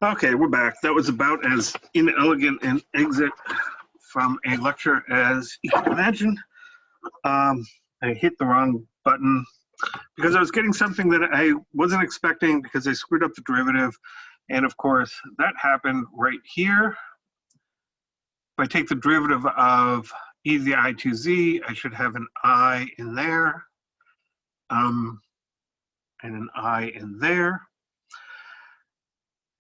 Okay, we're back. That was about as inelegant an exit from a lecture as you can imagine. I hit the wrong button because I was getting something that I wasn't expecting because I screwed up the derivative. And of course, that happened right here. If I take the derivative of e to the I2z, I should have an I in there and an I in there.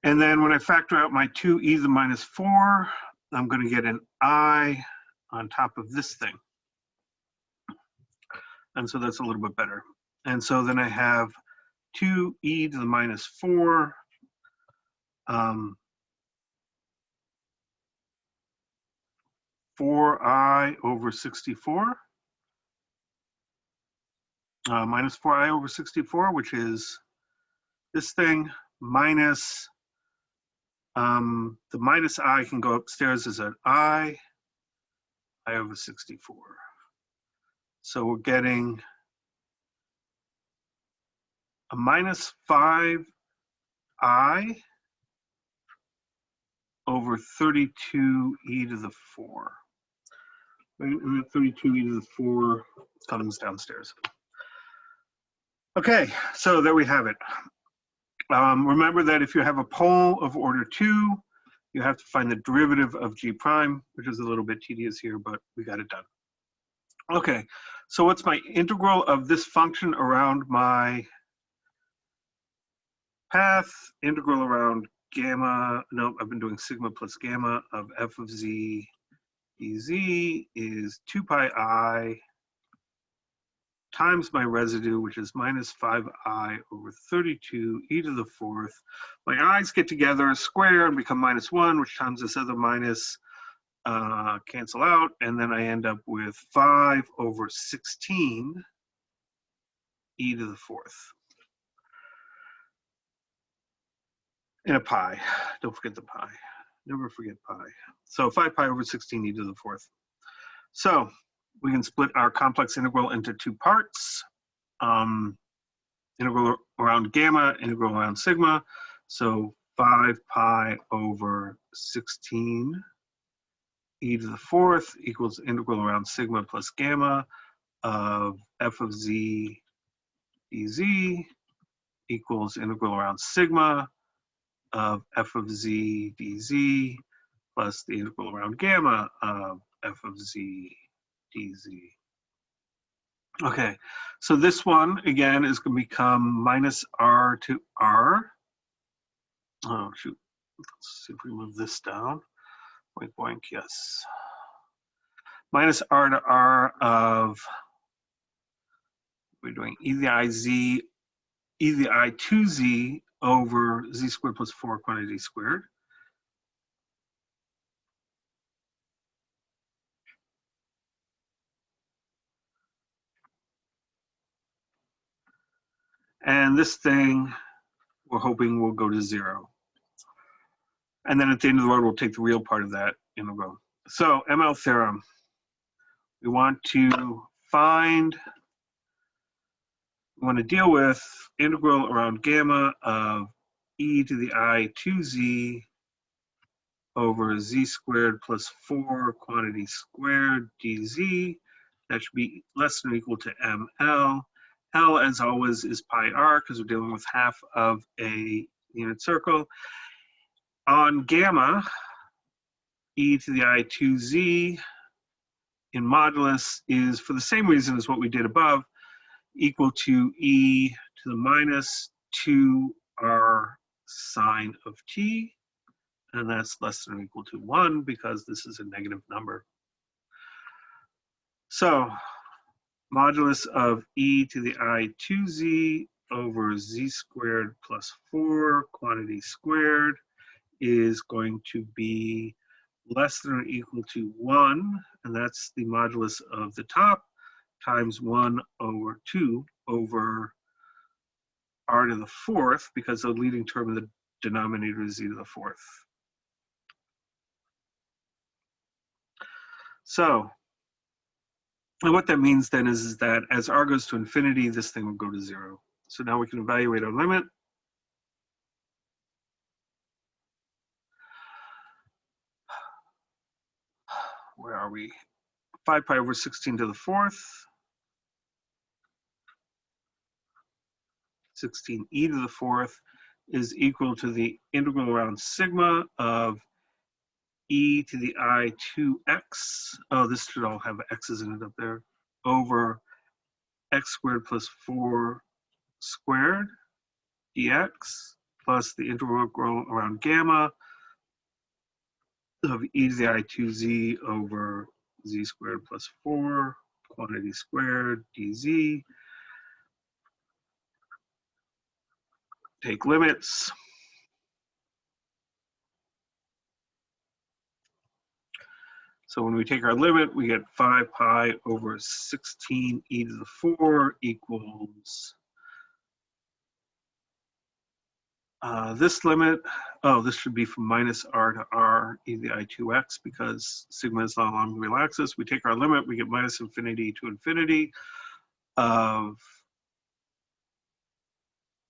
And then when I factor out my 2e to the minus 4, I'm going to get an I on top of this thing. And so that's a little bit better. And so then I have 2e to the minus 4 4i over 64 minus 4i over 64, which is this thing minus the minus I can go upstairs as an I over 64. So we're getting a minus 5i over 32e to the 4. 32e to the 4 comes downstairs. Okay, so there we have it. Remember that if you have a pole of order 2, you have to find the derivative of g prime, which is a little bit tedious here, but we got it done. Okay, so what's my integral of this function around my path? Integral around gamma, no, I've been doing sigma plus gamma of f of z dz is 2 pi I times my residue, which is minus 5i over 32 e to the 4th. My i's get together, square, and become minus 1, which times this other minus cancel out, and then I end up with 5 over 16 e to the 4th. In a pi. Don't forget the pi. Never forget pi. So 5 pi over 16 e to the 4th. So we can split our complex integral into two parts. Integral around gamma, integral around sigma. So 5 pi over 16 e to the 4th equals integral around sigma plus gamma of f of z dz equals integral around sigma of f of z dz plus the integral around gamma of f of z dz. Okay, so this one again is going to become minus r to r. Oh shoot, let's see if we move this down. Boink boink, yes. Minus r to r of, we're doing e to the iz, e to the I2z over z squared plus 4 quantity squared. And this thing, we're hoping will go to 0. And then at the end of the road, we'll take the real part of that integral. So ML theorem, we want to deal with integral around gamma of e to the I2z over z squared plus 4 quantity squared dz. That should be less than or equal to ml. L, as always, is pi r because we're dealing with half of a unit circle. On gamma, e to the I2z in modulus is, for the same reason as what we did above, equal to e to the minus 2r sine of t, and that's less than or equal to 1 because this is a negative number. So modulus of e to the I2z over z squared plus 4 quantity squared is going to be less than or equal to 1, and that's the modulus of the top, times 1 over 2 over r to the 4th, because the leading term of the denominator is z to the 4th. So, and what that means then is that as r goes to infinity, this thing will go to 0. So now we can evaluate our limit. where are we? 5 pi over 16 to the 4th. 16e to the 4th is equal to the integral around sigma of e to the I 2x. Oh, this should all have x's in it up there. Over x squared plus 4 squared dx plus the integral around gamma of e to the I 2z over z squared plus 4 quantity squared dz. Take limits. So when we take our limit, we get 5 pi over 16 e to the 4 equals this limit. Oh, this should be from minus r to r e to the I 2x because sigma is not along the real axis. We take our limit, we get minus infinity to infinity of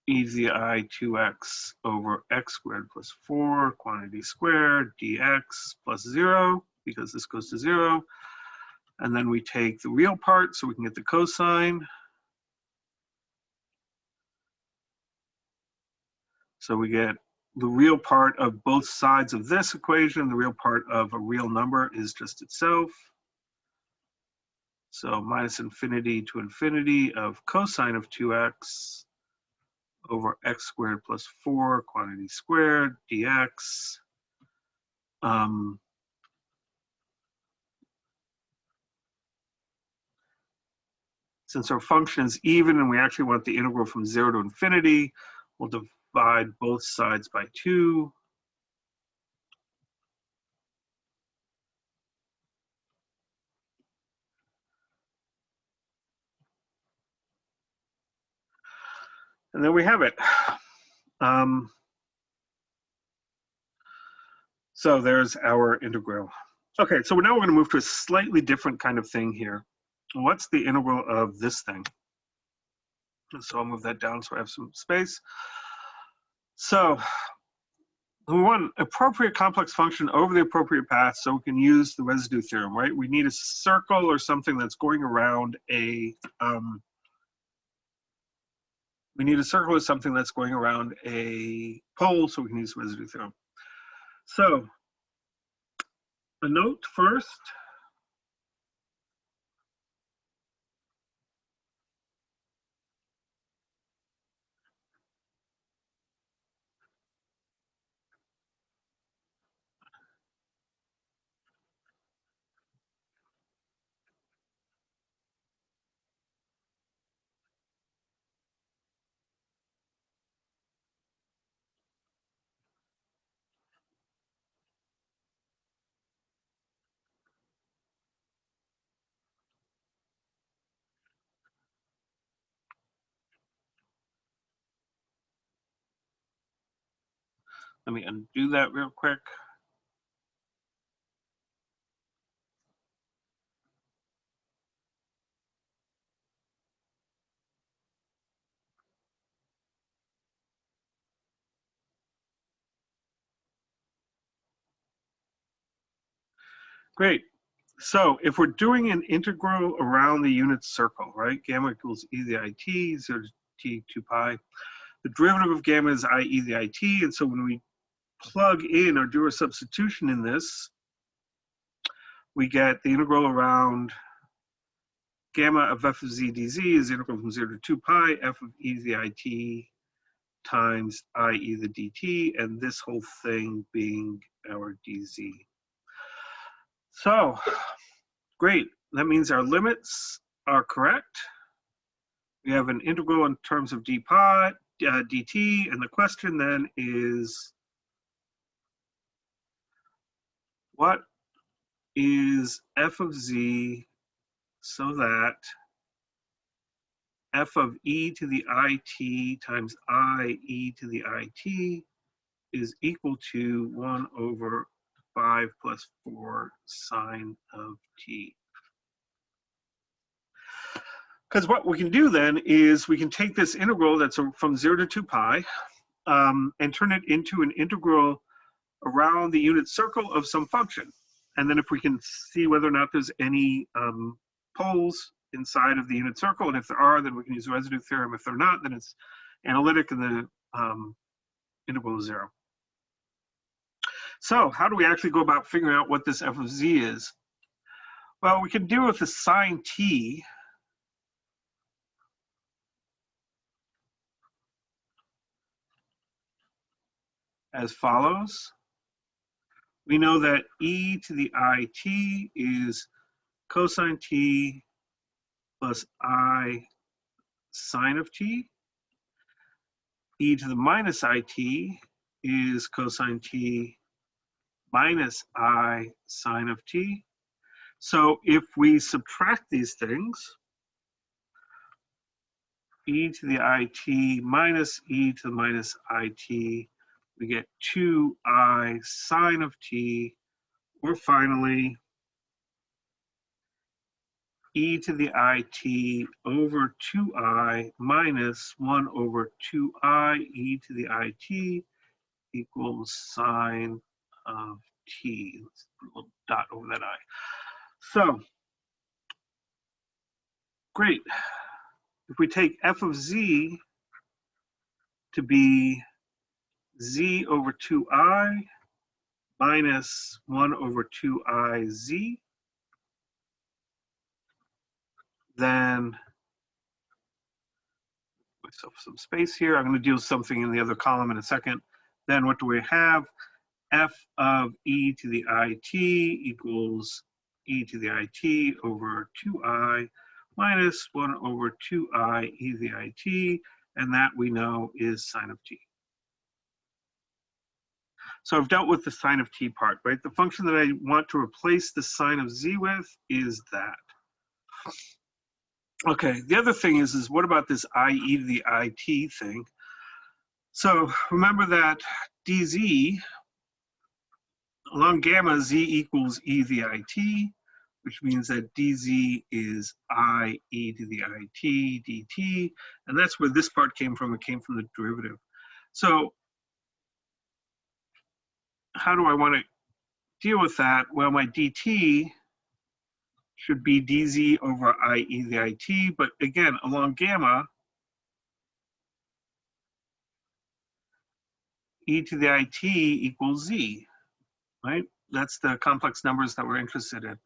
e to the I 2x over x squared plus 4 quantity squared dx plus 0 because this goes to 0. And then we take the real part so we can get the cosine. So we get the real part of both sides of this equation. The real part of a real number is just itself. So minus infinity to infinity of cosine of 2x over x squared plus 4 quantity squared dx. Since our function is even and we actually want the integral from 0 to infinity, we'll divide both sides by 2. And then we have it. So there's our integral. Okay, so now we're going to move to a slightly different kind of thing here. What's the integral of this thing? So I'll move that down so I have some space. So we want appropriate complex function over the appropriate path so we can use the residue theorem, right? We need a circle or something that's going around a, we need a circle or something that's going around a pole so we can use the residue theorem. So a note first. Let me undo that real quick. Great. So if we're doing an integral around the unit circle, right? Gamma equals e to the it, 0 to t 2 pi. The derivative of gamma is I e to the it, and so when we plug in or do a substitution in this, we get the integral around gamma of f of z dz is integral from 0 to 2 pi f of e to the it times I e to the dt, and this whole thing being our dz. So, great. That means our limits are correct. We have an integral in terms of d pi, dt, and the question then is, what is f of z so that f of e to the it times I e to the it is equal to 1 over 5 plus 4 sine of t. Because what we can do then is we can take this integral that's from 0 to 2 pi and turn it into an integral around the unit circle of some function. And then if we can see whether or not there's any poles inside of the unit circle, and if there are, then we can use the residue theorem. If they're not, then it's analytic and the integral is 0. So how do we actually go about figuring out what this f of z is? Well, we can deal with the sine t as follows. We know that e to the it is cosine t plus I sine of t. E to the minus it is cosine t minus I sine of t. So if we subtract these things, e to the it minus e to the minus it, we get 2I sine of t, or finally, e to the it over 2I minus 1 over 2I e to the it equals sine of t. Let's put a little dot over that I. So, great. If we take f of z to be z over 2I minus 1 over 2iz, then myself some space here. I'm going to deal with something in the other column in a second. Then what do we have? F of e to the it equals e to the it over 2I minus 1 over 2I e to the it, and that we know is sine of t. So I've dealt with the sine of t part, right? The function that I want to replace the sine of z with is that. Okay, the other thing is what about this I e to the it thing? So remember that dz along gamma, z equals e to the it, which means that dz is I e to the it dt, and that's where this part came from. It came from the derivative. So how do I want to deal with that? Well, my dt should be dz over I e to the it, but again, along gamma, e to the it equals z, right? That's the complex numbers that we're interested in.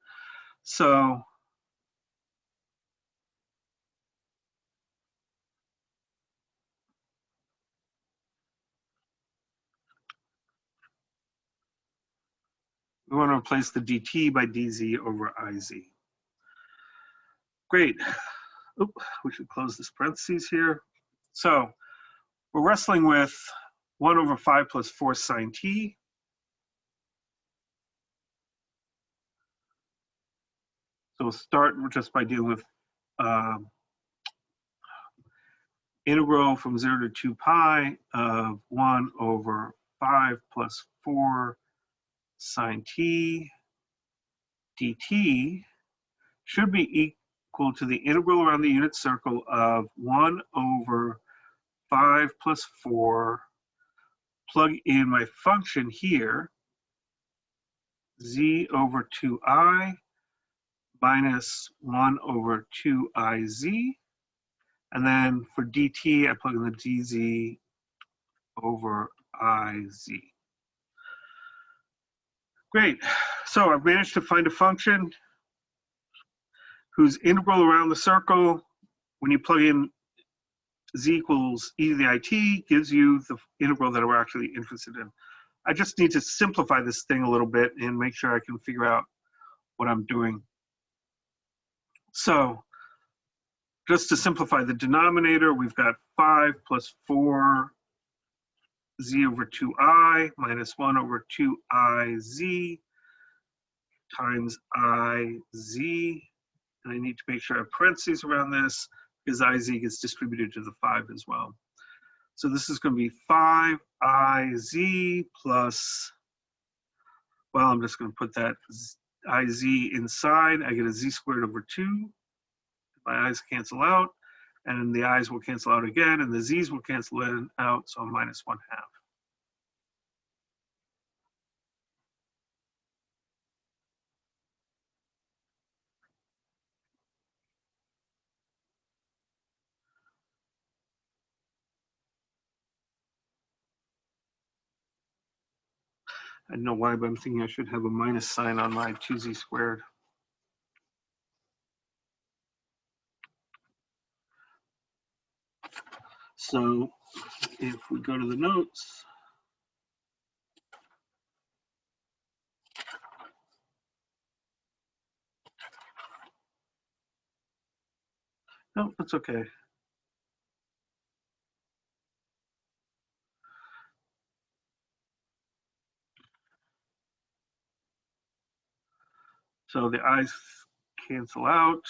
So we want to replace the dt by dz over iz. Great. Oop, we should close this parentheses here. So we're wrestling with 1 over 5 plus 4 sine t. So we'll start just by dealing with integral from 0 to 2 pi of 1 over 5 plus 4 sine t dt should be equal to the integral around the unit circle of 1 over 5 plus 4, plug in my function here, z over 2I minus 1 over 2iz, and then for dt, I plug in the dz over iz. Great. So I've managed to find a function whose integral around the circle, when you plug in z equals e to the it, gives you the integral that we're actually interested in. I just need to simplify this thing a little bit and make sure I can figure out what I'm doing. So just to simplify the denominator, we've got 5 plus 4 z over 2I minus 1 over 2iz times iz. And I need to make sure I have parentheses around this because iz gets distributed to the 5 as well. So this is going to be 5iz plus, well, I'm just going to put that iz inside. I get a z squared over 2. My i's cancel out, and the i's will cancel out again, and the z's will cancel out, so minus 1/2. I don't know why, but I'm thinking I should have a minus sign on my 2z squared. So if we go to the notes, no, that's okay. So the i's cancel out.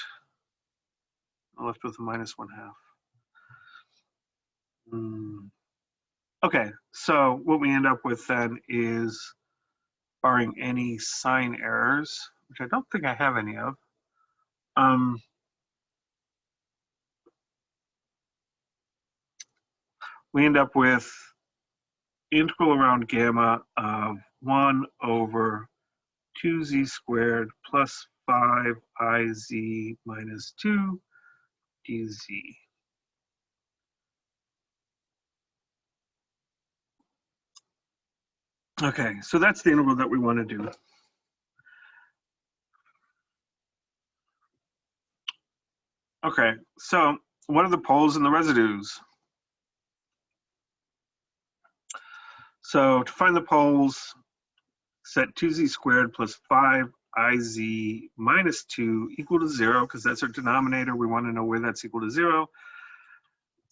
I'm left with a minus 1/2. Okay, so what we end up with then is, barring any sign errors, which I don't think I have any of, we end up with integral around gamma of 1 over 2z squared plus 5iz minus 2 dz. Okay, so that's the integral that we want to do. Okay, so what are the poles and the residues? So to find the poles, set 2z squared plus 5iz minus 2 equal to 0, because that's our denominator. We want to know where that's equal to 0.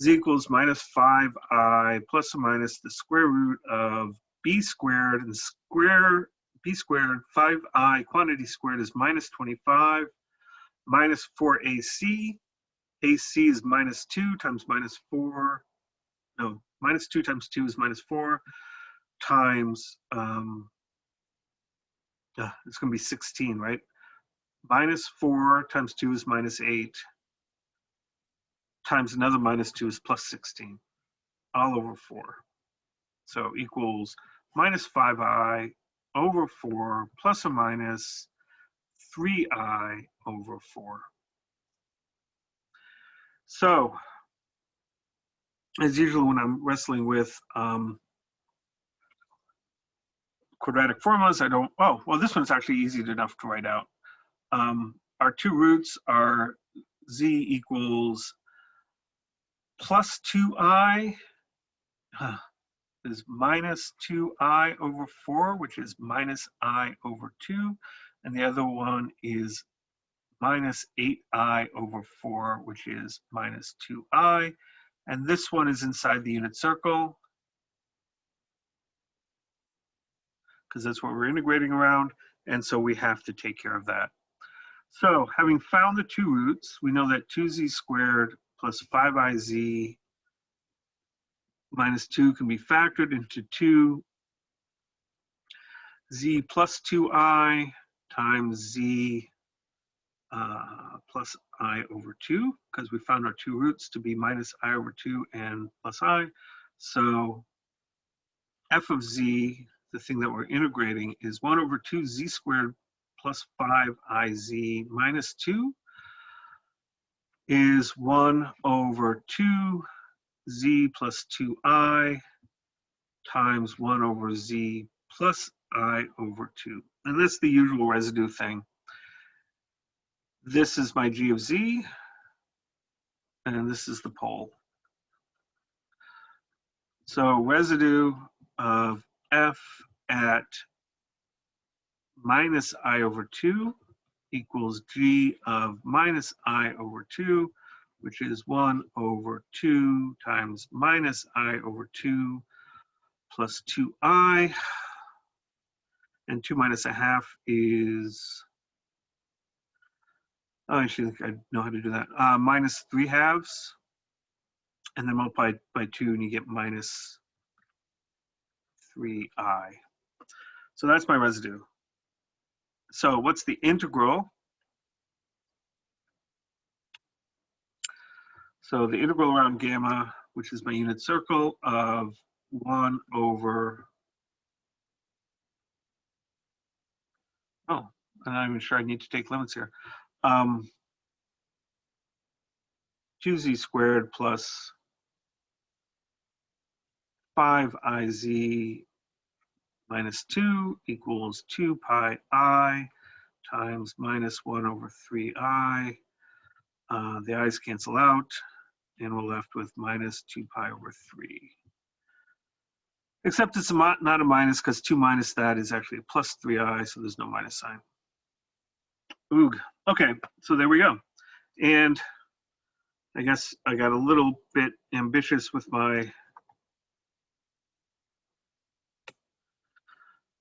Z equals minus 5i plus or minus the square root of b squared, and square b squared, 5i quantity squared is minus 25, minus 4ac. AC is minus 2 times minus 4. No, minus 2 times 2 is minus 4 times, it's going to be 16, right? Minus 4 times 2 is minus 8 times another minus 2 is plus 16, all over 4. So equals minus 5i over 4 plus or minus 3i over 4. So, as usual when I'm wrestling with quadratic formulas, I don't, oh, well, this one's actually easy enough to write out. Our two roots are z equals plus 2i is minus 2i over 4, which is minus I over 2. And the other one is minus 8i over 4, which is minus 2i. And this one is inside the unit circle, because that's what we're integrating around. And so we have to take care of that. So having found the two roots, we know that 2z squared plus 5iz minus 2 can be factored into 2z plus 2i times z plus I over 2, because we found our two roots to be minus I over 2 and plus I. So f of z, the thing that we're integrating, is 1 over 2z squared plus 5iz minus 2 is 1 over 2z plus 2i times 1 over z plus I over 2. And that's the usual residue thing. This is my g of z, and this is the pole. So residue of f at minus I over 2 equals g of minus I over 2, which is 1 over 2 times minus I over 2 plus 2i. And 2 minus a half is, oh, I should think I know how to do that, minus 3/2. And then multiply by 2 and you get minus 3i. So that's my residue. So what's the integral? So the integral around gamma, which is my unit circle, of 1 over, oh, I'm not even sure I need to take limits here. 2z squared plus 5iz minus 2 equals 2 pi I times minus 1 over 3I. The i's cancel out, and we're left with minus 2 pi over 3. Except it's not a minus, because 2 minus that is actually a plus 3i, so there's no minus sign. Oog. Okay, so there we go. And I guess I got a little bit ambitious with my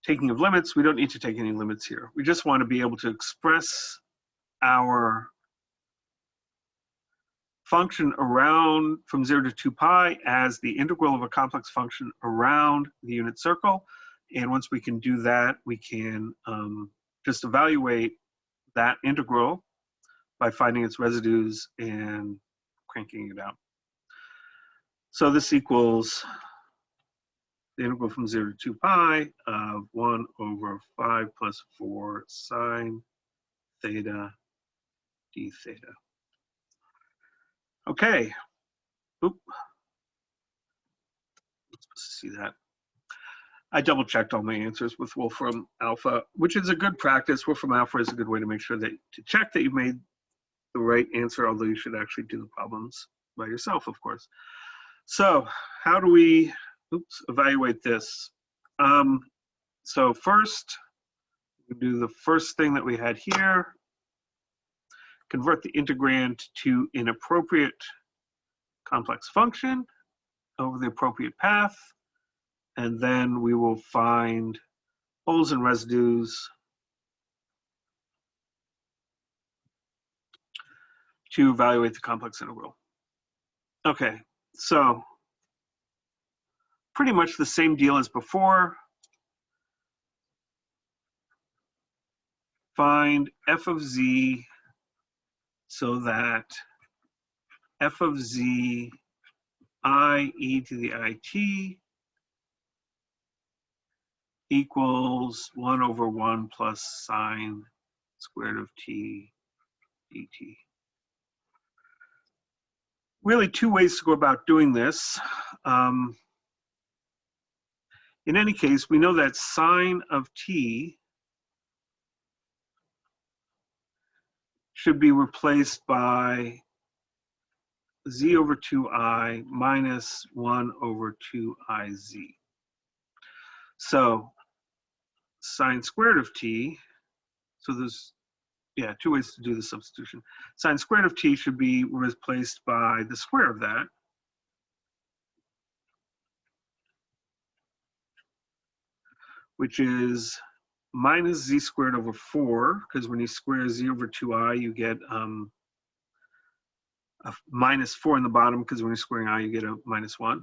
taking of limits. We don't need to take any limits here. We just want to be able to express our function around from 0 to 2 pi as the integral of a complex function around the unit circle. And once we can do that, we can just evaluate that integral by finding its residues and cranking it out. So this equals the integral from 0 to 2 pi of 1 over 5 plus 4 sine theta d theta. Okay. Oop. Let's see that. I double checked all my answers with Wolfram Alpha, which is a good practice. Wolfram Alpha is a good way to make sure that to check that you've made the right answer, although you should actually do the problems by yourself, of course. So how do we evaluate this? So first, we do the first thing that we had here, convert the integrand to an appropriate complex function over the appropriate path, and then we will find poles and residues to evaluate the complex integral. Okay, so pretty much the same deal as before. Find f of z so that f of z I e to the it equals 1 over 1 plus sine squared of t dt. Really two ways to go about doing this. In any case, we know that sine of t should be replaced by z over 2i minus 1 over 2iz. So sine squared of t, so there's, yeah, two ways to do the substitution. Sine squared of t should be replaced by the square of that, which is minus z squared over 4, because when you square z over 2i, you get a minus 4 in the bottom, because when you're squaring I, you get a minus 1.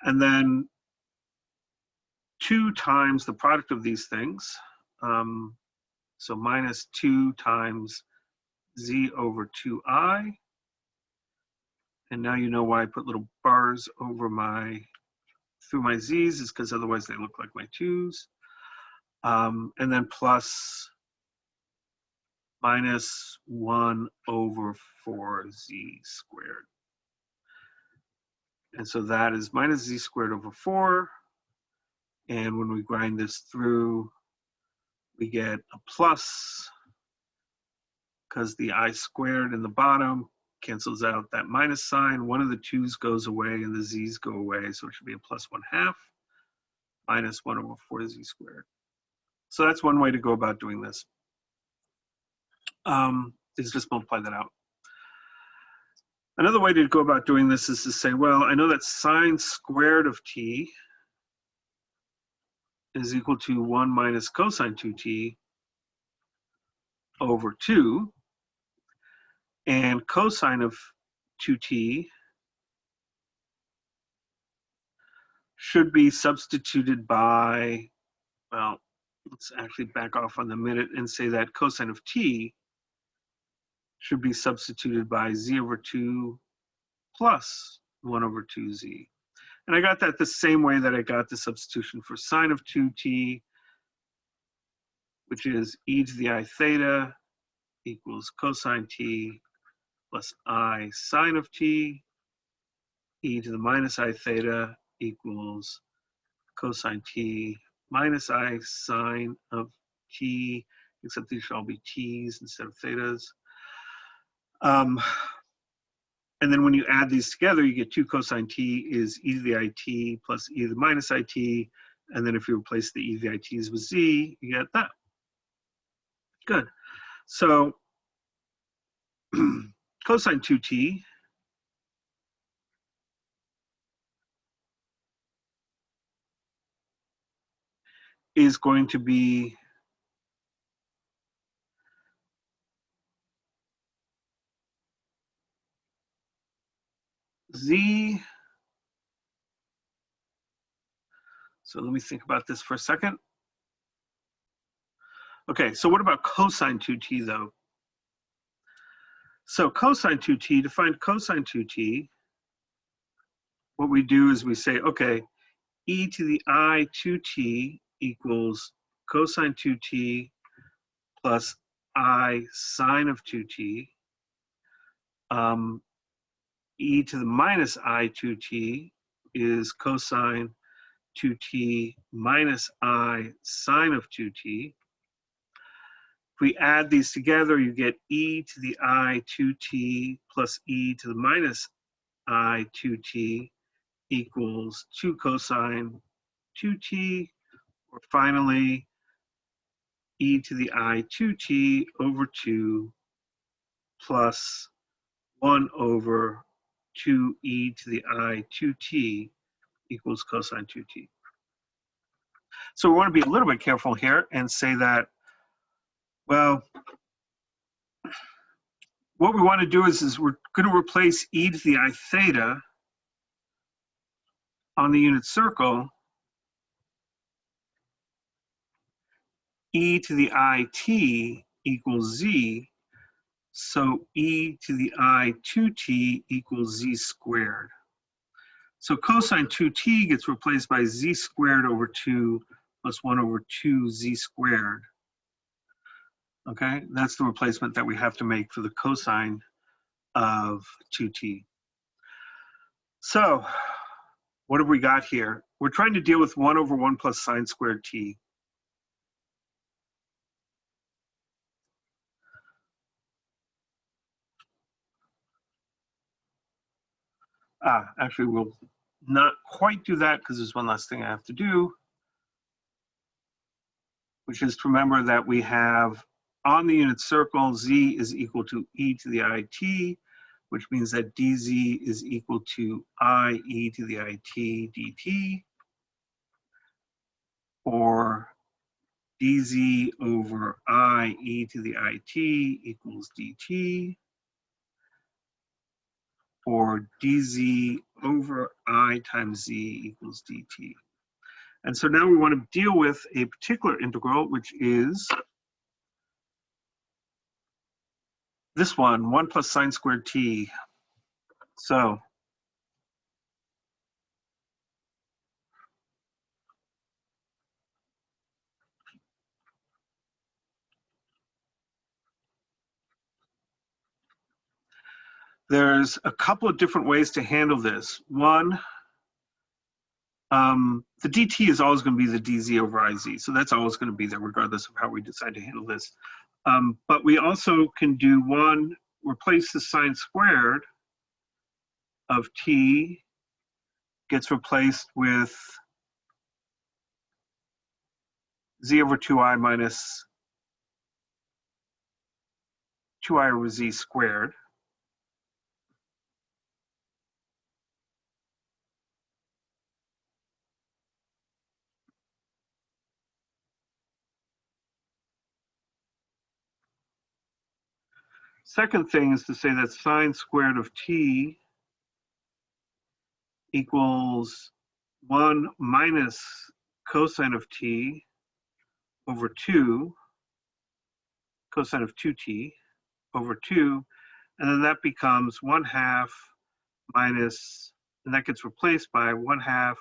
And then 2 times the product of these things. So minus 2 times z over 2i. And now you know why I put little bars over through my z's, is because otherwise they look like my 2's. And then plus minus 1 over 4z squared. And so that is minus z squared over 4. And when we grind this through, we get a plus, because the I squared in the bottom cancels out that minus sign. One of the 2's goes away and the z's go away. So it should be a plus 1/2 minus 1 over 4z squared. So that's one way to go about doing this. Is just multiply that out. Another way to go about doing this is to say, well, I know that sine squared of t is equal to 1 minus cosine 2t over 2. And cosine of 2t should be substituted by, well, let's actually back off on the minute and say that cosine of t should be substituted by z over 2 plus 1 over 2z. And I got that the same way that I got the substitution for sine of 2t, which is e to the I theta equals cosine t plus I sine of t, e to the minus I theta equals cosine t minus I sine of t, except these should all be t's instead of thetas. And then when you add these together, you get 2 cosine t is e to the it plus e to the minus it. And then if you replace the e to the its with z, you get that. Good. So cosine 2t is going to be z. So let me think about this for a second. Okay, so what about cosine 2t though? So cosine 2t, to find cosine 2t, what we do is we say, okay, e to the I 2t equals cosine 2t plus I sine of 2t. E to the minus I 2t is cosine 2t minus I sine of 2t. If we add these together, you get e to the I 2t plus e to the minus I 2t equals 2 cosine 2t, or finally, e to the I 2t over 2 plus 1 over 2e to the I 2t equals cosine 2t. So we want to be a little bit careful here and say that, well, what we want to do is we're going to replace e to the I theta on the unit circle, e to the it equals z, so e to the I 2t equals z squared. So cosine 2t gets replaced by z squared over 2 plus 1 over 2z squared. Okay, that's the replacement that we have to make for the cosine of 2t. So what have we got here? We're trying to deal with 1 over 1 plus sine squared t. Actually, we'll not quite do that because there's one last thing I have to do, which is to remember that we have on the unit circle, z is equal to e to the it, which means that dz is equal to I e to the it dt, or dz over I e to the it equals dt, or dz over I times z equals dt. And so now we want to deal with a particular integral, which is this one, 1 plus sine squared t. So there's a couple of different ways to handle this. One, the dt is always going to be the dz over iz, so that's always going to be there regardless of how we decide to handle this. But we also can do one, replace the sine squared of t gets replaced with z over 2i minus 2i over z squared. Second thing is to say that sine squared of t equals 1 minus cosine of t over 2, cosine of 2t over 2, and then that becomes 1/2 minus, and that gets replaced by 1/2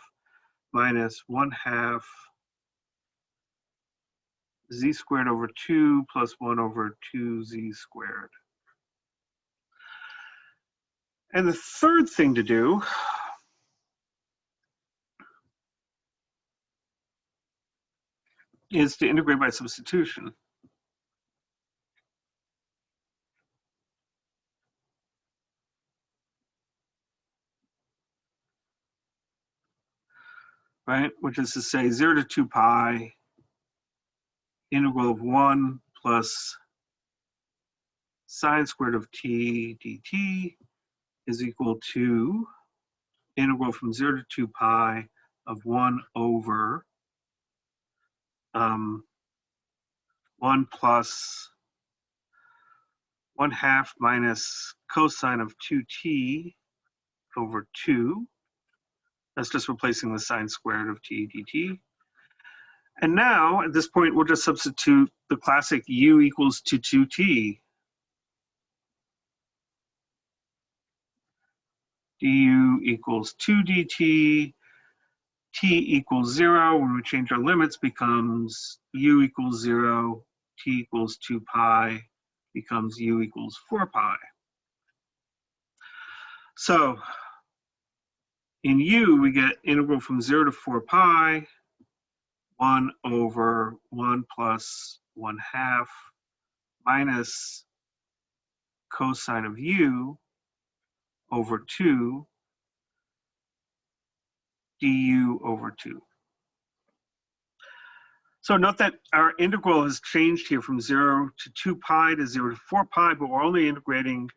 minus 1/2 z squared over 2 plus 1 over 2z squared. And the third thing to do is to integrate by substitution. Right, which is to say 0 to 2 pi integral of 1 plus sine squared of t dt is equal to integral from 0 to 2 pi of 1 over 1 plus 1/2 minus cosine of 2t over 2. That's just replacing the sine squared of t dt. And now, at this point, we'll just substitute the classic u equals to 2t. Du equals 2 dt. T equals 0. When we change our limits, becomes u equals 0. T equals 2 pi becomes u equals 4 pi. So in u, we get integral from 0 to 4 pi, 1 over 1 plus 1/2 minus cosine of u over 2 du over 2. So note that our integral has changed here from 0 to 2 pi to 0 to 4 pi, but we're only integrating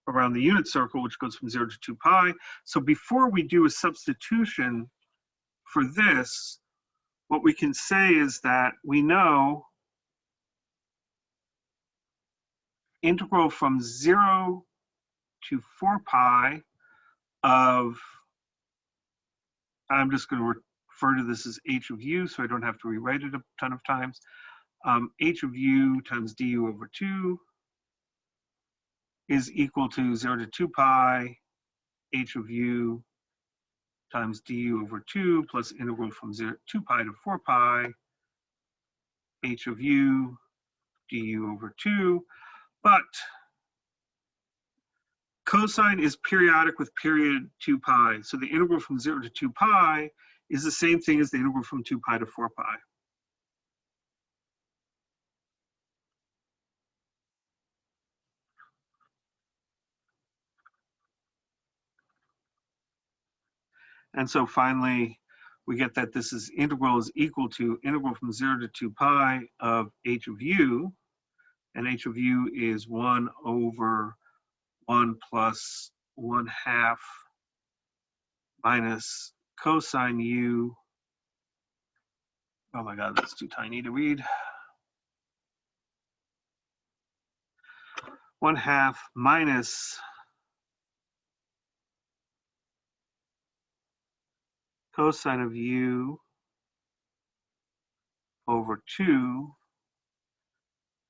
around the unit circle, which goes from 0 to 2 pi. So before we do a substitution for this, what we can say is that we know integral from 0 to 4 pi of, I'm just going to refer to this as h of u, so I don't have to rewrite it a ton of times. H of u times du over 2 is equal to 0 to 2 pi h of u times du over 2 plus integral from 2 pi to 4 pi h of u du over 2. But cosine is periodic with period 2 pi. So the integral from 0 to 2 pi is the same thing as the integral from 2 pi to 4 pi. And so finally, we get that this is integral is equal to integral from 0 to 2 pi of h of u, and h of u is 1 over 1 plus 1/2 minus cosine u. Oh my God, that's too tiny to read. 1/2 minus cosine of u over 2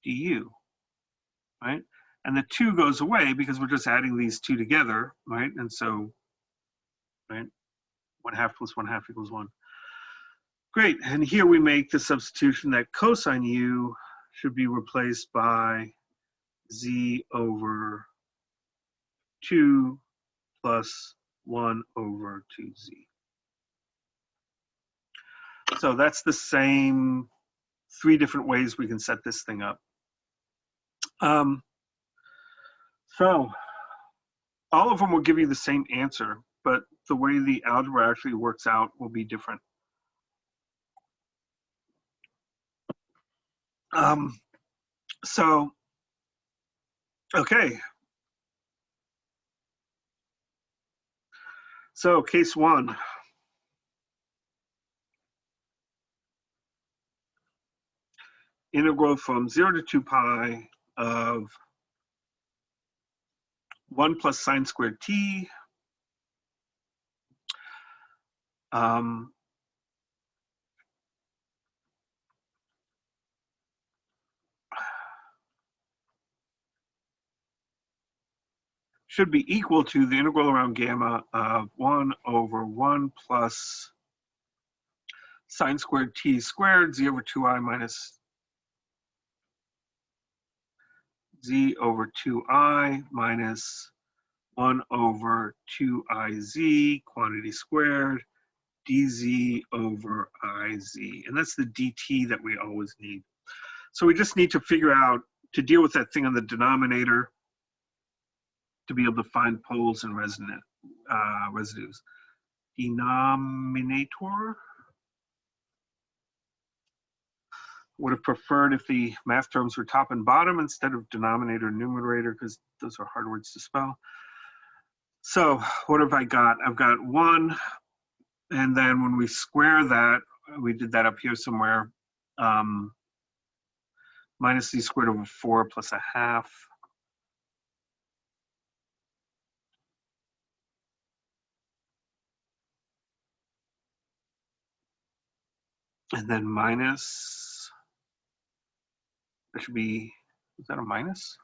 du, right? And the 2 goes away because we're just adding these two together, right? And so, right, 1/2 plus 1/2 equals 1. Great, and here we make the substitution that cosine u should be replaced by z over 2 plus 1 over 2z. So that's the same 3 different ways we can set this thing up. So all of them will give you the same answer, but the way the algebra actually works out will be different. So, okay. So case 1. Integral from 0 to 2 pi of 1 plus sine squared t should be equal to the integral around gamma of 1 over 1 plus sine squared t squared z over 2i minus z over 2i minus 1 over 2iz quantity squared dz over iz. And that's the dt that we always need. So we just need to figure out, to deal with that thing on the denominator, to be able to find poles and residues. Denominator. Would have preferred if the math terms were top and bottom instead of denominator and numerator, because those are hard words to spell. So what have I got? I've got 1, and then when we square that, we did that up here somewhere, minus z squared over 4 plus a half. And then minus, that should be, is that a minus?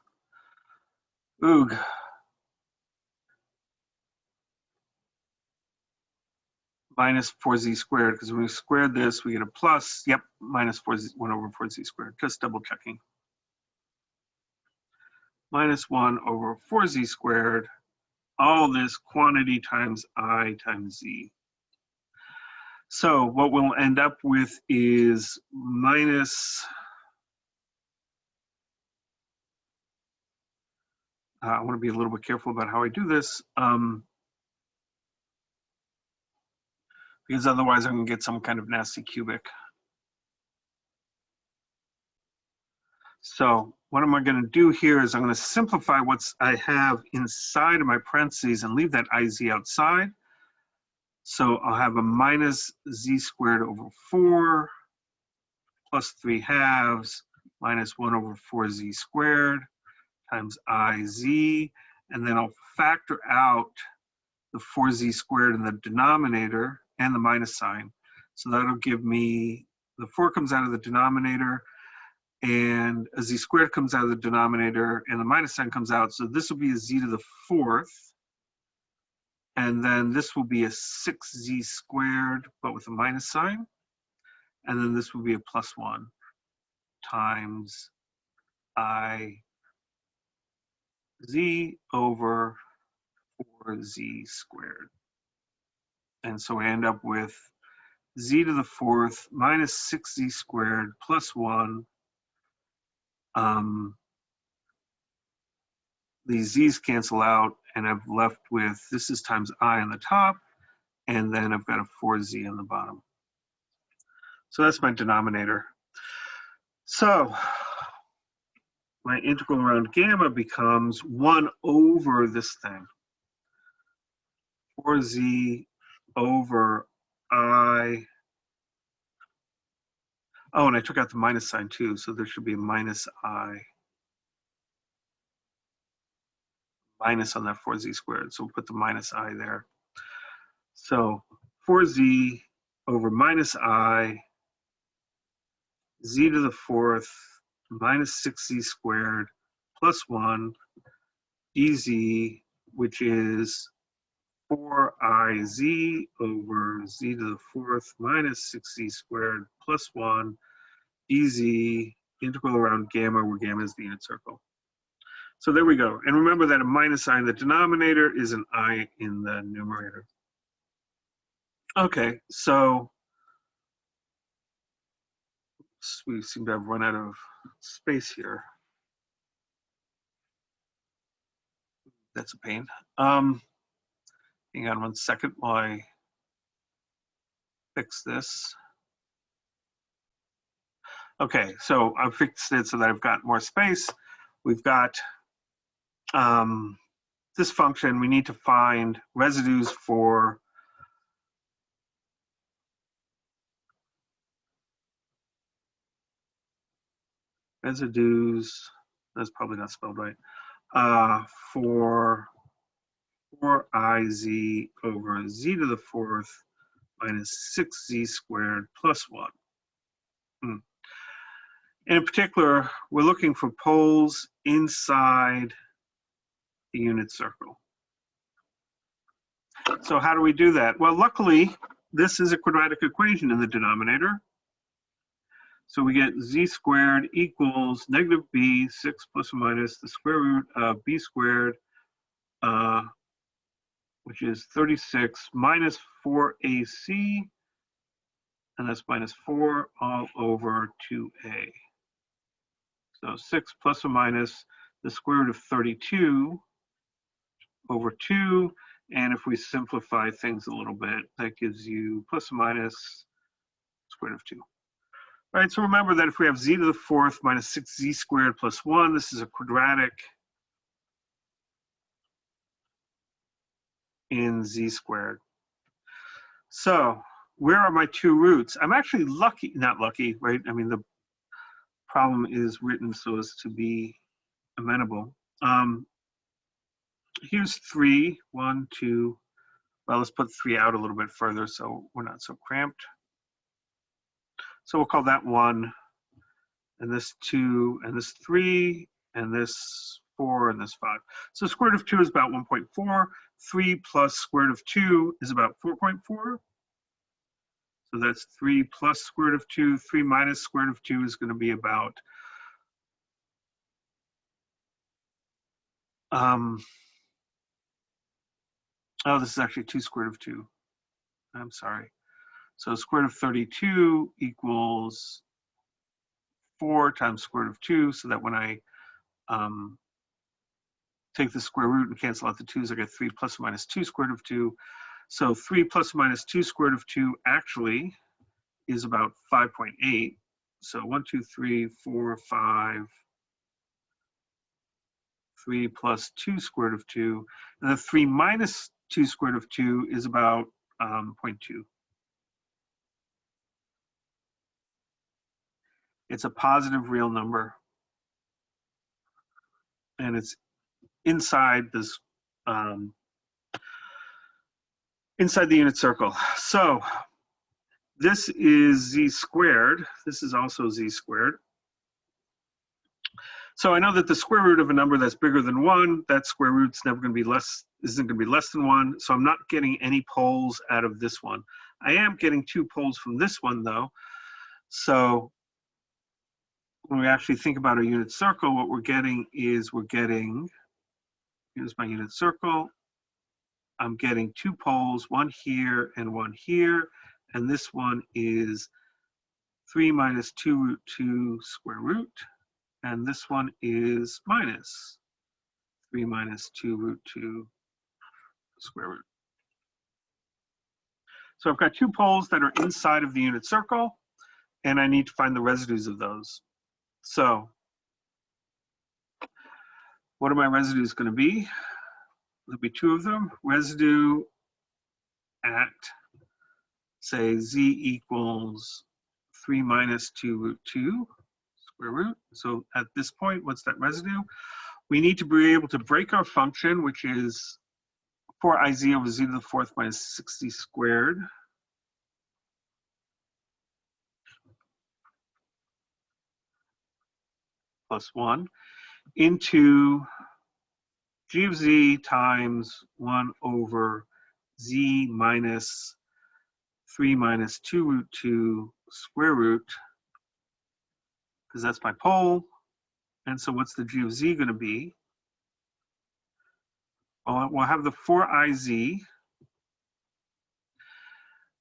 Oog. Minus 4z squared, because when we squared this, we get a plus. Yep, minus 4z, 1 over 4z squared, just double checking. Minus 1 over 4z squared, all this quantity times I times z. So what we'll end up with is minus, I want to be a little bit careful about how I do this, because otherwise I'm going to get some kind of nasty cubic. So what am I going to do here is I'm going to simplify what I have inside of my parentheses and leave that iz outside. So I'll have a minus z squared over 4 plus 3 halves minus 1 over 4z squared times iz, and then I'll factor out the 4z squared in the denominator and the minus sign. So that'll give me, the 4 comes out of the denominator, and a z squared comes out of the denominator, and the minus sign comes out. So this will be a z to the 4th. And then this will be a 6z squared, but with a minus sign. And then this will be a plus 1 times iz over 4z squared. And so I end up with z to the 4th minus 6z squared plus 1. These z's cancel out, and I've left with, this is times I on the top, and then I've got a 4z on the bottom. So that's my denominator. So my integral around gamma becomes 1 over this thing. 4z over I. Oh, and I took out the minus sign too, so there should be a minus I. Minus on that 4z squared, so we'll put the minus I there. So 4z over minus I, z to the 4th minus 6z squared plus 1 dz, which is 4iz over z to the 4th minus 6z squared plus 1 dz, integral around gamma, where gamma is the unit circle. So there we go. And remember that a minus I in the denominator is an I in the numerator. Okay, so we seem to have run out of space here. That's a pain. Hang on 1 second while I fix this. Okay, so I've fixed it so that I've got more space. We've got this function. We need to find residues for that's probably not spelled right, for 4iz over z to the 4th minus 6z squared plus 1. In particular, we're looking for poles inside the unit circle. So how do we do that? Well, luckily, this is a quadratic equation in the denominator. So we get z squared equals negative b, 6 plus or minus the square root of b squared, which is 36 minus 4ac, and that's minus 4 all over 2a. So 6 plus or minus the square root of 32 over 2. And if we simplify things a little bit, that gives you plus or minus square root of 2. All right, so remember that if we have z to the fourth minus 6z squared plus 1, this is a quadratic in z squared. So where are my two roots? I'm actually lucky, not lucky, right? I mean, the problem is written so as to be amenable. Here's 3, 1, 2. Well, let's put 3 out a little bit further so we're not so cramped. So we'll call that 1, and this 2, and this 3, and this 4, and this 5. So square root of 2 is about 1.4. 3 plus square root of 2 is about 4.4. So that's 3 plus square root of 2. 3 minus square root of 2 is going to be about oh, this is actually 2 square root of 2. I'm sorry. So square root of 32 equals 4 times square root of 2, so that when I take the square root and cancel out the 2's, I get 3 plus or minus 2 square root of 2. So 3 plus or minus 2 square root of 2 actually is about 5.8. So 1, 2, 3, 4, 5. 3 plus 2 square root of 2. And the 3 minus 2 square root of 2 is about 0.2. It's a positive real number. And it's inside this, inside the unit circle. So this is z squared. This is also z squared. So I know that the square root of a number that's bigger than 1, that square root's never going to be less, isn't going to be less than 1. So I'm not getting any poles out of this one. I am getting 2 poles from this one though. So when we actually think about a unit circle, what we're getting is here's my unit circle. I'm getting 2 poles, one here and one here. And this one is 3 minus 2 root 2 square root. And this one is minus 3 minus 2 root 2 square root. So I've got 2 poles that are inside of the unit circle, and I need to find the residues of those. So what are my residues going to be? There'll be 2 of them. Residue at, say, z equals 3 minus 2 root 2 square root. So at this point, what's that residue? We need to be able to break our function, which is 4iz over z to the fourth minus 60 squared plus 1 into g of z times 1 over z minus 3 minus 2 root 2 square root, because that's my pole. And so what's the g of z going to be? Well, we'll have the 4iz.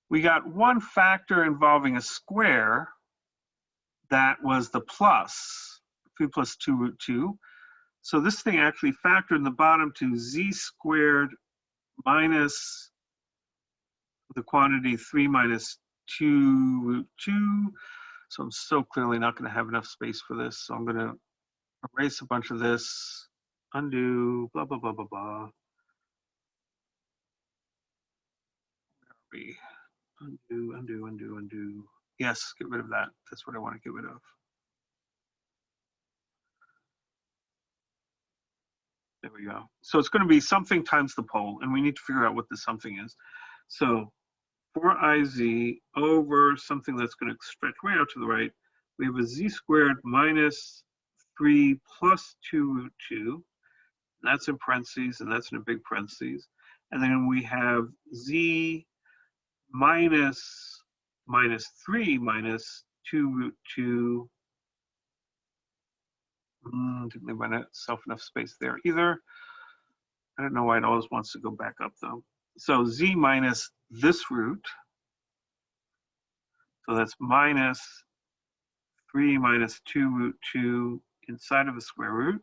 We got one factor involving a square that was the plus, 3 plus 2 root 2. So this thing actually factored in the bottom to z squared minus the quantity 3 minus 2 root 2. So I'm so clearly not going to have enough space for this. So I'm going to erase a bunch of this, undo, blah, blah, blah, blah, blah. Undo, undo, undo, undo. Yes, get rid of that. That's what I want to get rid of. There we go. So it's going to be something times the pole, and we need to figure out what the something is. So 4iz over something that's going to stretch way out to the right. We have a z squared minus 3 plus 2 root 2. That's in parentheses, and that's in a big parentheses. And then we have z minus 3 minus 2 root 2. Didn't leave myself enough space there either. I don't know why it always wants to go back up though. So z minus this root, so that's minus 3 minus 2 root 2 inside of a square root,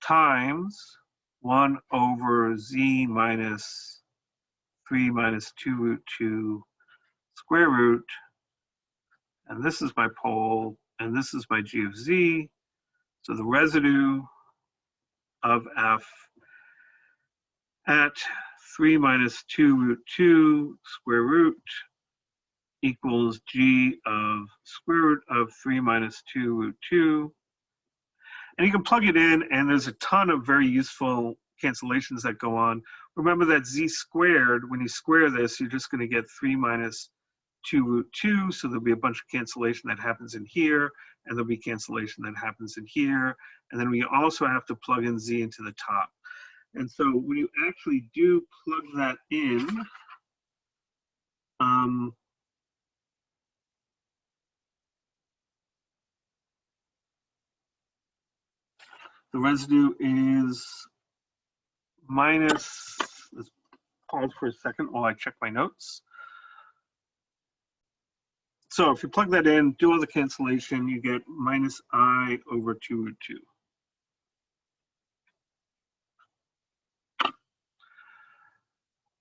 times 1 over z minus 3 minus 2 root 2 square root, and this is my pole, and this is my g of z. So the residue of f at 3 minus 2 root 2 square root equals g of square root of 3 minus 2 root 2. And you can plug it in, and there's a ton of very useful cancellations that go on. Remember that z squared, when you square this, you're just going to get 3 minus 2 root 2, so there'll be a bunch of cancellation that happens in here, and there'll be cancellation that happens in here, and then we also have to plug in z into the top. And so when you actually do plug that in, the residue is minus, let's pause for a second while I check my notes. So if you plug that in, do all the cancellation, you get minus I over 2 root 2.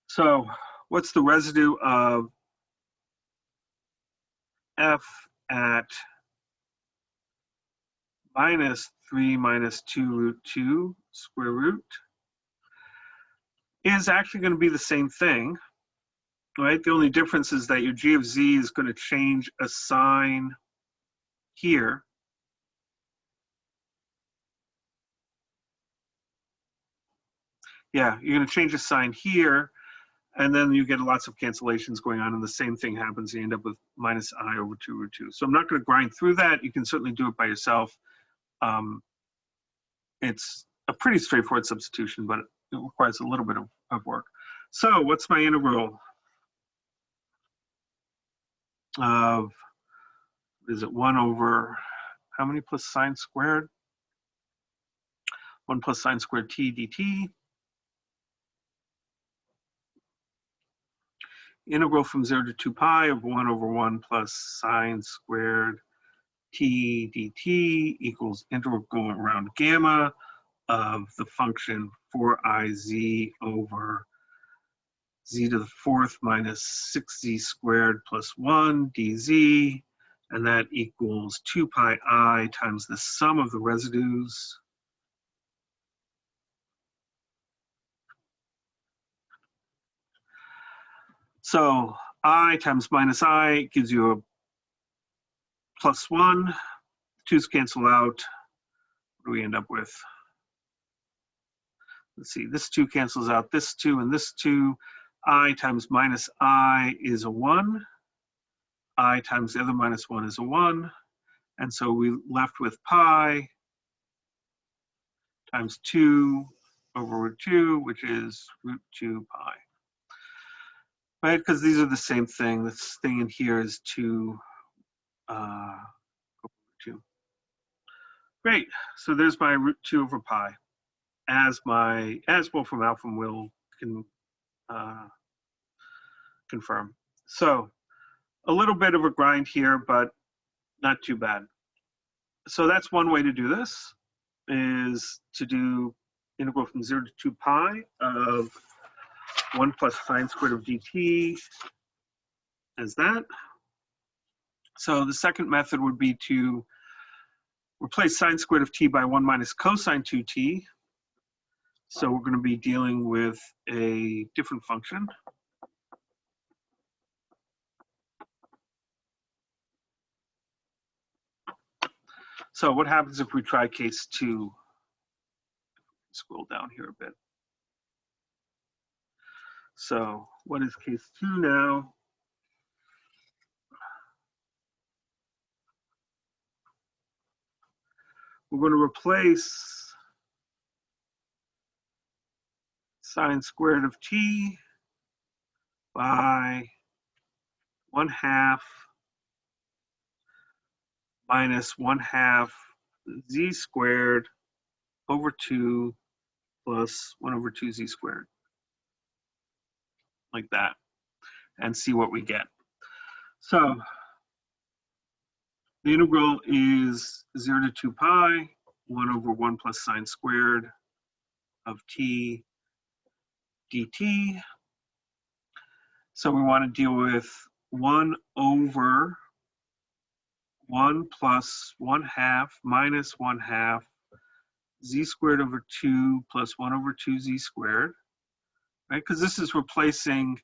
So what's the residue of f at minus 3 minus 2 root 2 square root? Is actually going to be the same thing, right? The only difference is that your g of z is going to change a sign here. Yeah, you're going to change a sign here, and then you get lots of cancellations going on, and the same thing happens. You end up with minus I over 2 root 2. So I'm not going to grind through that. You can certainly do it by yourself. It's a pretty straightforward substitution, but it requires a little bit of work. So what's my integral of, is it 1 over, how many plus sine squared? 1 plus sine squared t dt. Integral from 0 to 2 pi of 1 over 1 plus sine squared t dt equals integral going around gamma of the function 4iz over z to the fourth minus 6z squared plus 1 dz, and that equals 2 pi I times the sum of the residues. So I times minus I gives you a plus 1. 2's cancel out. What do we end up with? Let's see, this 2 cancels out this 2 and this 2. I times minus I is a 1. I times the other minus 1 is a 1. And so we left with pi times 2 over root 2, which is root 2 pi. Right, because these are the same thing. This thing in here is 2 over 2. Great, so there's my root 2 over pi as Wolfram Alpha will confirm. So a little bit of a grind here, but not too bad. So that's one way to do this, is to do integral from 0 to 2 pi of 1 plus sine squared of dt as that. So the second method would be to replace sine squared of t by 1 minus cosine 2t. So we're going to be dealing with a different function. So what happens if we try case 2? Scroll down here a bit. So what is case 2 now? We're going to replace sine squared of t by 1/2 minus 1/2 z squared over 2 plus 1 over 2 z squared. like that, and see what we get. So the integral is 0 to 2 pi, 1 over 1 plus sine squared of t dt. So we want to deal with 1 over 1 plus 1/2 minus 1/2 z squared over 2 plus 1 over 2z squared, right? Because this is replacing,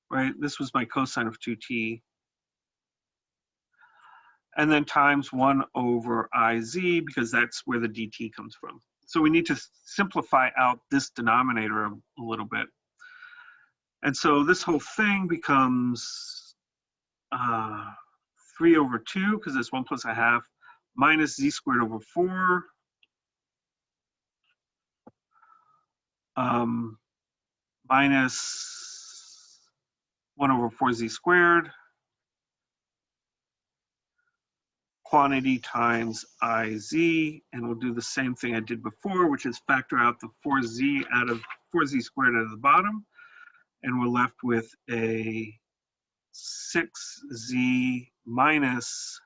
right? This was my cosine of 2t. And then times 1 over iz, because that's where the dt comes from. So we need to simplify out this denominator a little bit. And so this whole thing becomes 3 over 2, because it's 1 plus 1/2, minus z squared over 4, minus 1 over 4z squared, quantity times iz, and we'll do the same thing I did before, which is factor out the 4z squared out of the bottom, and we're left with a 6z minus,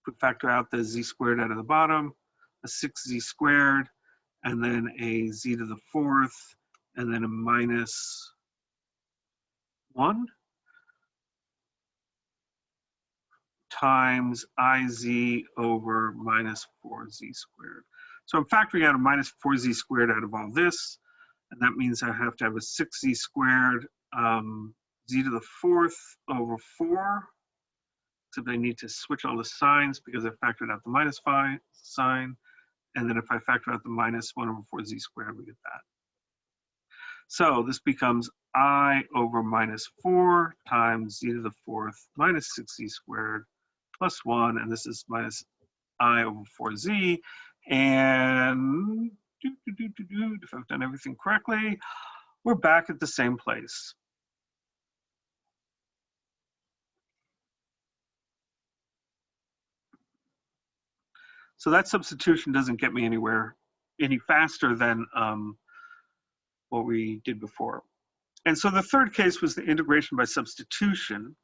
we factor out the z squared out of the bottom, a 6z squared, and then a z to the 4th, and then a minus 1 times iz over minus 4z squared. So I'm factoring out a minus 4z squared out of all this, and that means I have to have a 6z squared z to the 4th over 4, except I need to switch all the signs because I factored out the minus sign, and then if I factor out the minus 1 over 4z squared, we get that. So this becomes I over minus 4 times z to the 4th minus 6z squared plus 1, and this is minus I over 4z. And if I've done everything correctly, we're back at the same place. So that substitution doesn't get me anywhere any faster than what we did before. And so the third case was the integration by substitution,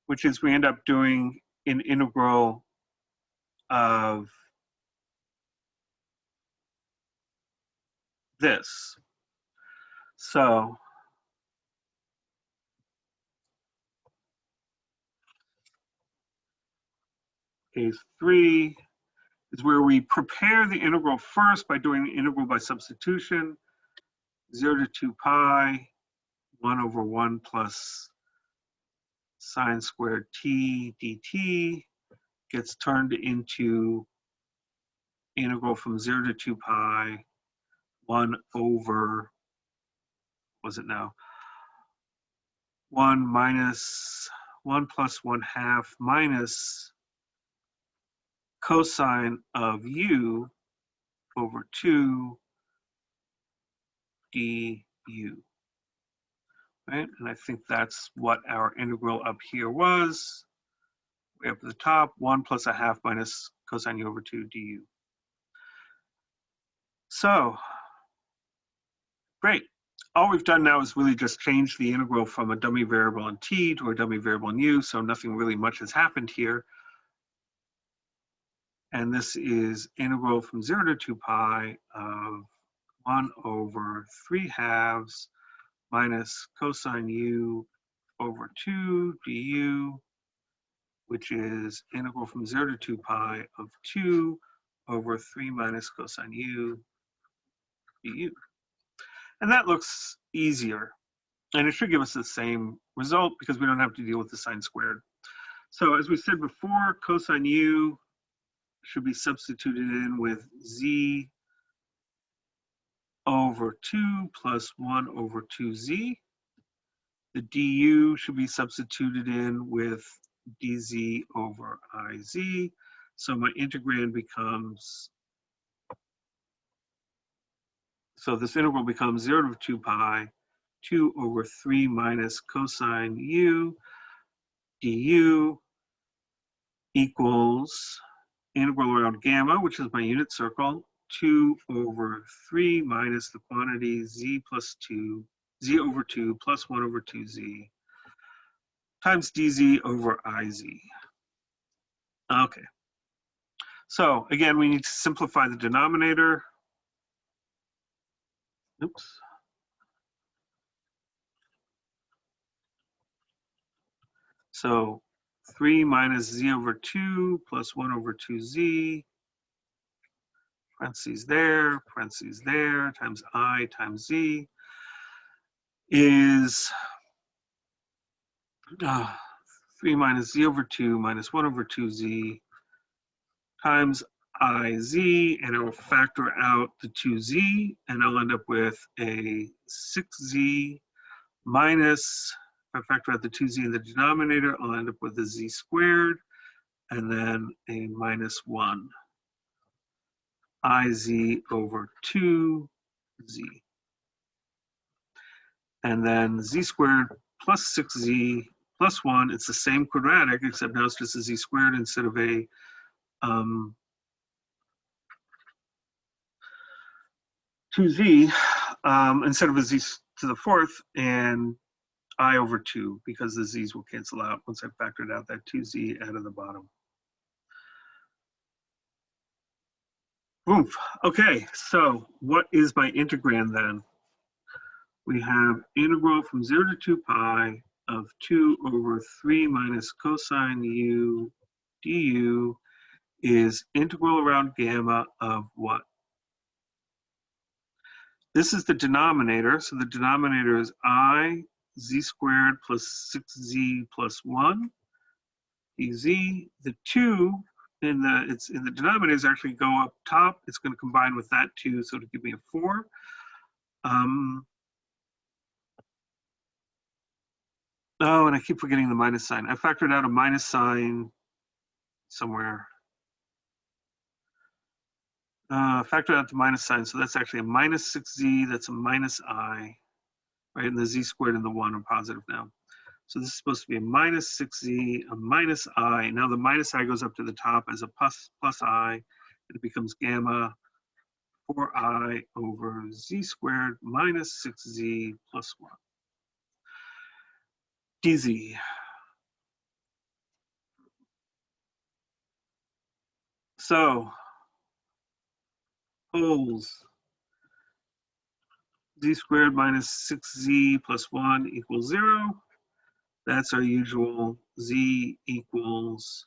which is we end up doing an integral of this. So case 3 is where we prepare the integral first by doing the integral by substitution, 0 to 2 pi, 1 over 1 plus sine squared t dt gets turned into integral from 0 to 2 pi, 1 over, what was it now? 1 minus 1 plus 1/2 minus cosine of u over 2 du. Right? And I think that's what our integral up here was. Way up at the top, 1 plus 1/2 minus cosine u over 2 du. So, great. All we've done now is really just change the integral from a dummy variable in t to a dummy variable in u, so nothing really much has happened here. And this is integral from 0 to 2 pi of 1 over 3/2 minus cosine u over 2 du, which is integral from 0 to 2 pi of 2 over 3 minus cosine u du. And that looks easier. And it should give us the same result because we don't have to deal with the sine squared. So as we said before, cosine u should be substituted in with z over 2 plus 1 over 2z. The du should be substituted in with dz over iz. So my integrand becomes, so this integral becomes 0 to 2 pi, 2 over 3 minus cosine u du equals integral around gamma, which is my unit circle, 2 over 3 minus the quantity z plus 2, z over 2 plus 1 over 2z times dz over iz. Okay. So again, we need to simplify the denominator. Oops. So 3 minus z over 2 plus 1 over 2z, parentheses there, times I times z is 3 minus z over 2 minus 1 over 2z times iz, and I will factor out the 2z, and I'll end up with a 6z minus, if I factor out the 2z in the denominator, I'll end up with a z squared, and then a minus 1 iz over 2z. And then z squared plus 6z plus 1, it's the same quadratic, except now it's just a z squared instead of a 2z, instead of a z to the fourth, and I over 2, because the z's will cancel out once I factored out that 2z out of the bottom. Oof. Okay, so what is my integrand then? We have integral from 0 to 2 pi of 2 over 3 minus cosine u du is integral around gamma of what? This is the denominator, so the denominator is I z squared plus 6z plus 1 dz. The 2 in the denominator is actually go up top. It's going to combine with that 2, so to give me a 4. Oh, and I keep forgetting the minus sign. I factored out a minus sign somewhere. Factored out the minus sign, so that's actually a minus 6z, that's a minus I, right? And the z squared and the 1 are positive now. So this is supposed to be a minus 6z, a minus I. Now the minus I goes up to the top as a plus I, and it becomes gamma 4I over z squared minus 6z plus 1. dz. So, poles, z squared minus 6z plus 1 equals 0. That's our usual z equals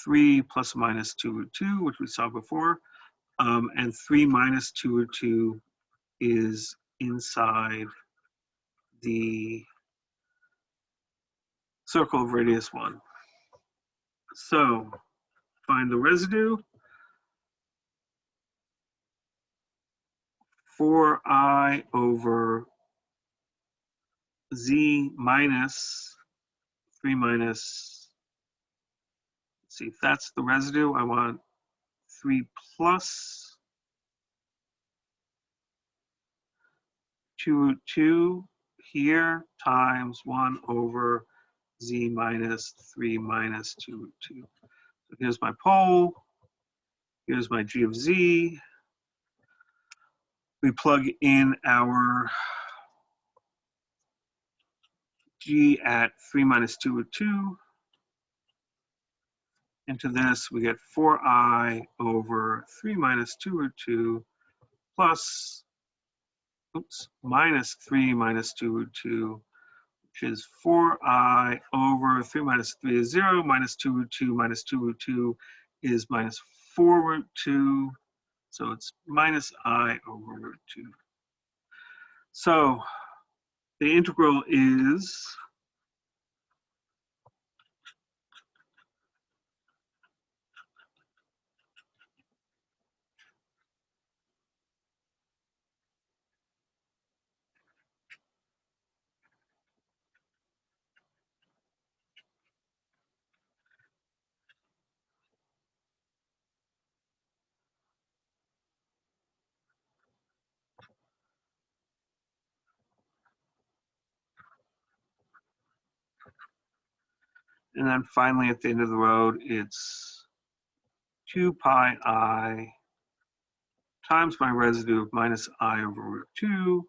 3 plus or minus 2 root 2, which we saw before. And 3 minus 2 root 2 is inside the circle of radius 1. So find the residue. 4I over z minus 3 minus, let's see if that's the residue. I want 3 plus 2 root 2 here times 1 over z minus 3 minus 2 root 2. So here's my pole. Here's my g of z. We plug in our g at 3 minus 2 root 2. Into this, we get 4I over 3 minus 2 root 2 plus, minus 3 minus 2 root 2, which is 4I over 3 minus 3 is 0, minus 2 root 2 minus 2 root 2 is minus 4 root 2. So it's minus I over root 2. So the integral is and then finally at the end of the road, it's 2 pi I times my residue of minus I over root 2.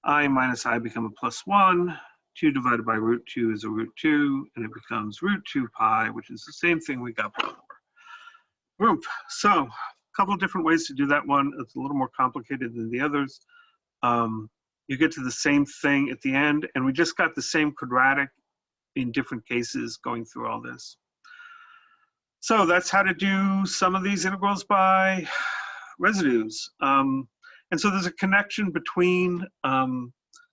I minus I become a plus 1. 2 divided by root 2 is a root 2, and it becomes root 2 pi, which is the same thing we got before. Group. So a couple of different ways to do that one. It's a little more complicated than the others. You get to the same thing at the end, and we just got the same quadratic in different cases going through all this. So that's how to do some of these integrals by residues. And so there's a connection between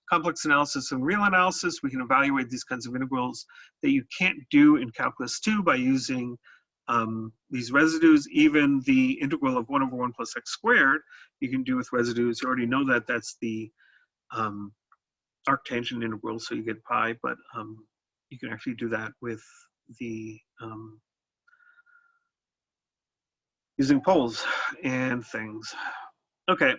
complex analysis and real analysis. We can evaluate these kinds of integrals that you can't do in calculus 2 by using these residues. Even the integral of 1 over 1 plus x squared, you can do with residues. You already know that that's the arctangent integral, so you get pi, but you can actually do that with the using poles and things. Okay,